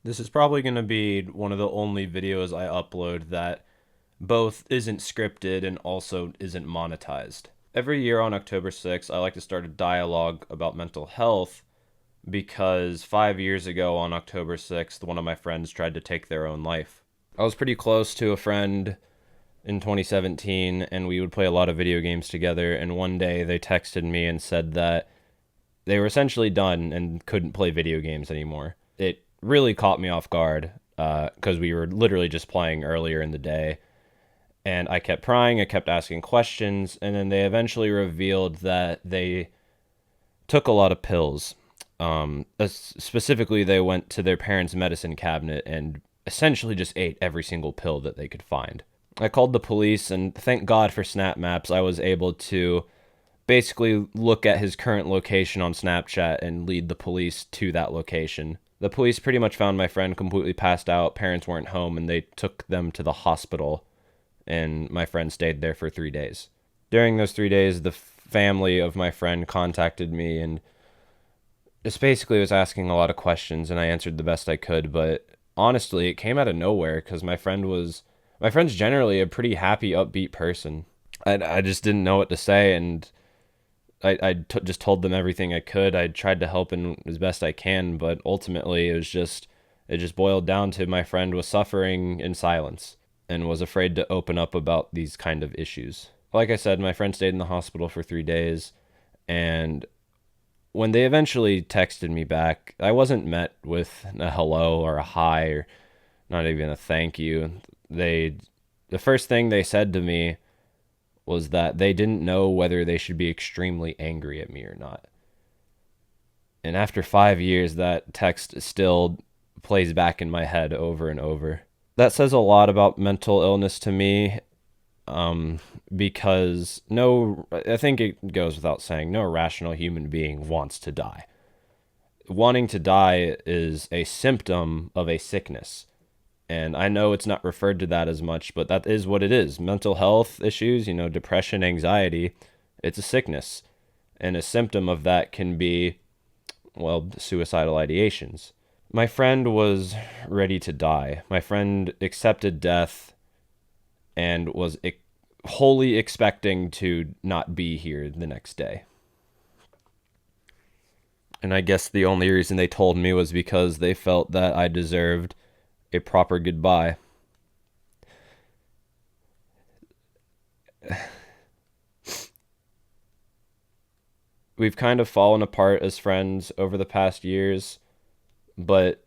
This is probably going to be one of the only videos I upload that both isn't scripted and also isn't monetized. Every year on October 6th, I like to start a dialogue about mental health because 5 years ago on October 6th, one of my friends tried to take their own life. I was pretty close to a friend in 2017, and we would play a lot of video games together, and one day they texted me and said that they were essentially done and couldn't play video games anymore. It really caught me off guard because we were literally just playing earlier in the day. And I kept prying, I kept asking questions, and then they eventually revealed that they took a lot of pills. Specifically, they went to their parents' medicine cabinet and essentially just ate every single pill that they could find. I called the police, and thank God for Snap Maps, I was able to basically look at his current location on Snapchat and lead the police to that location. The police pretty much found my friend completely passed out, parents weren't home, and they took them to the hospital, and my friend stayed there for 3 days. During those 3 days, the family of my friend contacted me and just basically was asking a lot of questions, and I answered the best I could, but honestly, it came out of nowhere because my friend's generally a pretty happy, upbeat person. I just didn't know what to say, and just told them everything I could. I tried to help in as best I can, but ultimately it just boiled down to my friend was suffering in silence and was afraid to open up about these kind of issues. Like I said, my friend stayed in the hospital for 3 days, and when they eventually texted me back, I wasn't met with a hello or a hi or not even a thank you. The first thing they said to me was that they didn't know whether they should be extremely angry at me or not. And after 5 years, that text still plays back in my head over and over. That says a lot about mental illness to me, because I think it goes without saying, no rational human being wants to die. Wanting to die is a symptom of a sickness. And I know it's not referred to that as much, but that is what it is. Mental health issues, depression, anxiety, it's a sickness. And a symptom of that can be, well, suicidal ideations. My friend was ready to die. My friend accepted death and was wholly expecting to not be here the next day. And I guess the only reason they told me was because they felt that I deserved a proper goodbye. We've kind of fallen apart as friends over the past years, but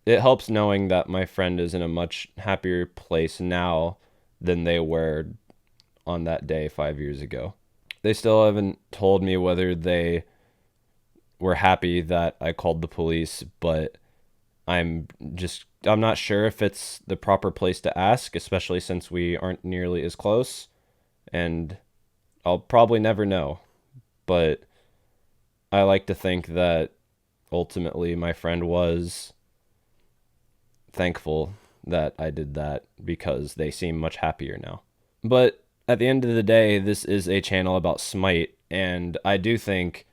it helps knowing that my friend is in a much happier place now than they were on that day 5 years ago. They still haven't told me whether they were happy that I called the police, but I'm not sure if it's the proper place to ask, especially since we aren't nearly as close, and I'll probably never know. But I like to think that ultimately my friend was thankful that I did that because they seem much happier now. But at the end of the day, this is a channel about Smite, and I do think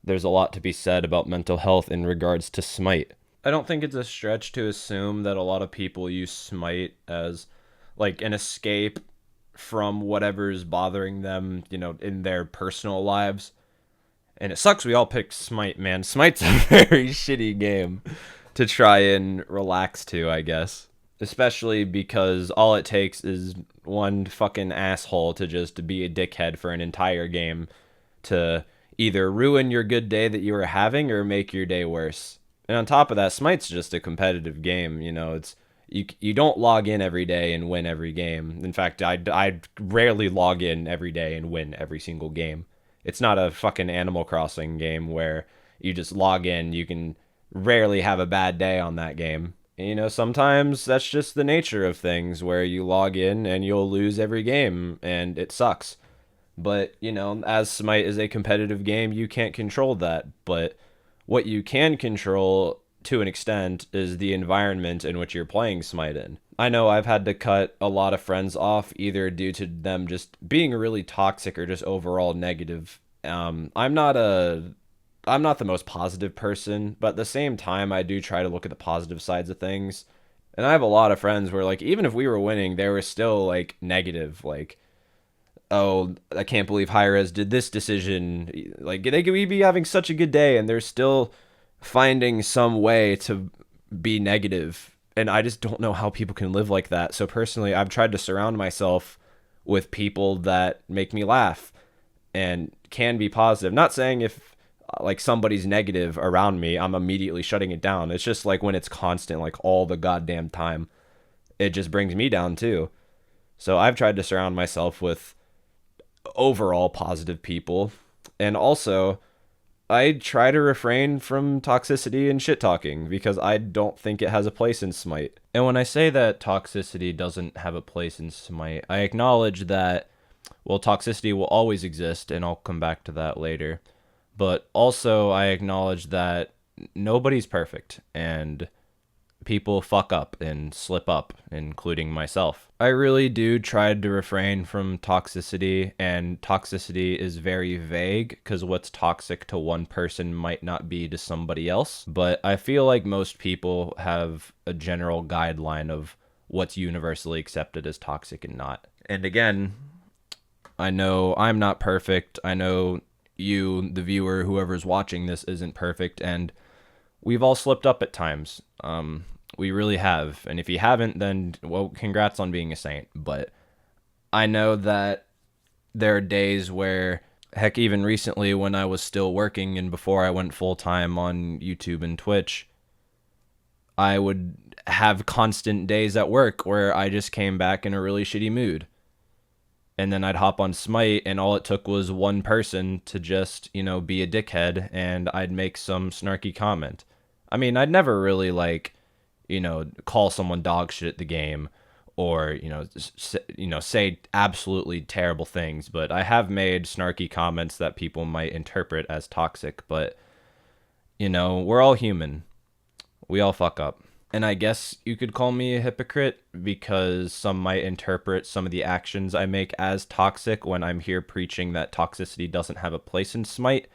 there's a lot to be said about mental health in regards to Smite. I don't think it's a stretch to assume that a lot of people use Smite as like an escape from whatever's bothering them, in their personal lives. And it sucks we all picked Smite, man. Smite's a very shitty game to try and relax to, I guess. Especially because all it takes is one fucking asshole to just be a dickhead for an entire game to either ruin your good day that you were having or make your day worse. And on top of that, Smite's just a competitive game. It's you don't log in every day and win every game. In fact, I rarely log in every day and win every single game. It's not a fucking Animal Crossing game where you just log in. You can rarely have a bad day on that game. Sometimes that's just the nature of things where you log in and you'll lose every game and it sucks. But, as Smite is a competitive game, you can't control that. But what you can control to an extent is the environment in which you're playing Smite in. I know I've had to cut a lot of friends off either due to them just being really toxic or just overall negative. I'm not a I'm not the most positive person, but at the same time, I do try to look at the positive sides of things. And I have a lot of friends where, like, even if we were winning, they were still, like, negative. Like, oh, I can't believe Hi-Rez did this decision. Like, they could be having such a good day, and they're still finding some way to be negative. And I just don't know how people can live like that. So, personally, I've tried to surround myself with people that make me laugh and can be positive. Not saying if like somebody's negative around me, I'm immediately shutting it down. It's just like when it's constant, like all the goddamn time, it just brings me down too. So I've tried to surround myself with overall positive people. And also, I try to refrain from toxicity and shit talking because I don't think it has a place in Smite. And when I say that toxicity doesn't have a place in Smite, I acknowledge that, well, toxicity will always exist, and I'll come back to that later. But also, I acknowledge that nobody's perfect, and people fuck up and slip up, including myself. I really do try to refrain from toxicity, and toxicity is very vague because what's toxic to one person might not be to somebody else. But I feel like most people have a general guideline of what's universally accepted as toxic and not. And again, I know I'm not perfect. I know you, the viewer, whoever's watching this, isn't perfect, and we've all slipped up at times. We really have. And if you haven't, then, well, congrats on being a saint. But I know that there are days where, heck, even recently when I was still working and before I went full time on YouTube and Twitch, I would have constant days at work where I just came back in a really shitty mood. And then I'd hop on Smite, and all it took was one person to just, be a dickhead, and I'd make some snarky comment. I mean, I'd never really, like, call someone dog shit at the game or, say absolutely terrible things. But I have made snarky comments that people might interpret as toxic. But, we're all human. We all fuck up. And I guess you could call me a hypocrite because some might interpret some of the actions I make as toxic when I'm here preaching that toxicity doesn't have a place in Smite.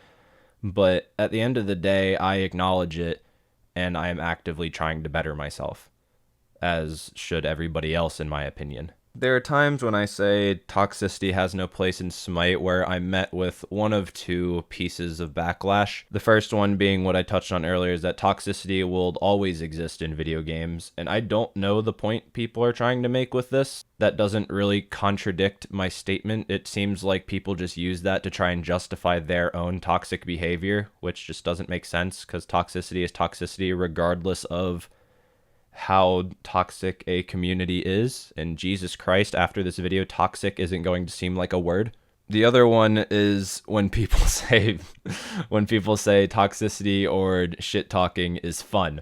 But at the end of the day, I acknowledge it, and I am actively trying to better myself, as should everybody else, in my opinion. There are times when I say toxicity has no place in Smite where I'm met with one of two pieces of backlash. The first one being what I touched on earlier, is that toxicity will always exist in video games, and I don't know the point people are trying to make with this. That doesn't really contradict my statement. It seems like people just use that to try and justify their own toxic behavior, which just doesn't make sense because toxicity is toxicity regardless of how toxic a community is. And Jesus Christ, after this video, toxic isn't going to seem like a word. The other one is when people say toxicity or shit talking is fun.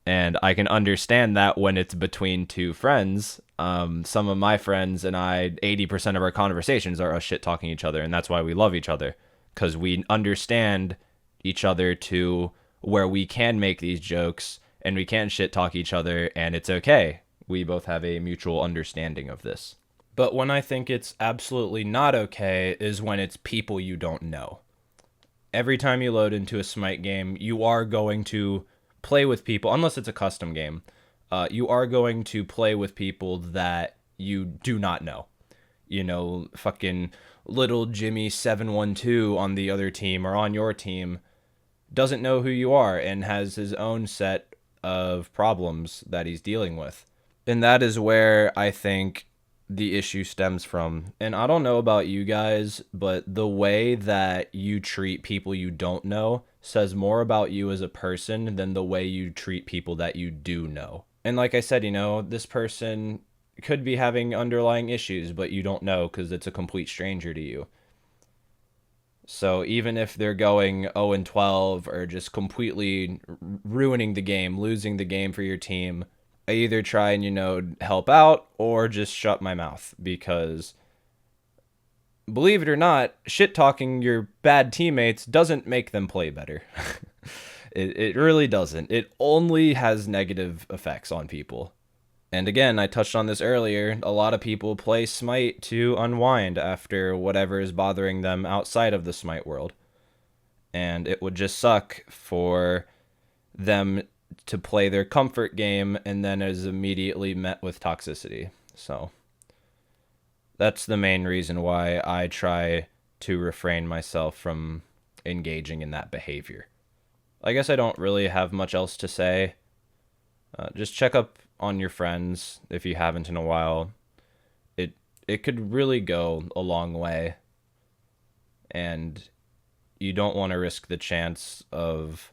And I can understand that when it's between two friends. Some of my friends and I, 80% of our conversations are us shit talking each other, and that's why we love each other, because we understand each other to where we can make these jokes and we can shit talk each other, and it's okay. We both have a mutual understanding of this. But when I think it's absolutely not okay is when it's people you don't know. Every time you load into a Smite game, you are going to play with people, unless it's a custom game, you are going to play with people that you do not know. Fucking little Jimmy 712 on the other team or on your team doesn't know who you are and has his own set of problems that he's dealing with. And that is where I think the issue stems from. And I don't know about you guys, but the way that you treat people you don't know says more about you as a person than the way you treat people that you do know. And like I said, this person could be having underlying issues, but you don't know because it's a complete stranger to you. So even if they're going 0-12 or just completely ruining the game, losing the game for your team, I either try and, help out or just shut my mouth, because believe it or not, shit talking your bad teammates doesn't make them play better. It really doesn't. It only has negative effects on people. And again, I touched on this earlier, a lot of people play Smite to unwind after whatever is bothering them outside of the Smite world. and it would just suck for them to play their comfort game and then is immediately met with toxicity. So that's the main reason why I try to refrain myself from engaging in that behavior. I guess I don't really have much else to say. Just check up on your friends if you haven't in a while. It could really go a long way, and you don't want to risk the chance of,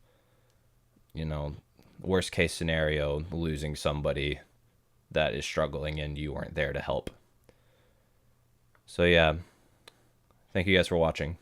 worst case scenario, losing somebody that is struggling and you weren't there to help. So yeah, thank you guys for watching.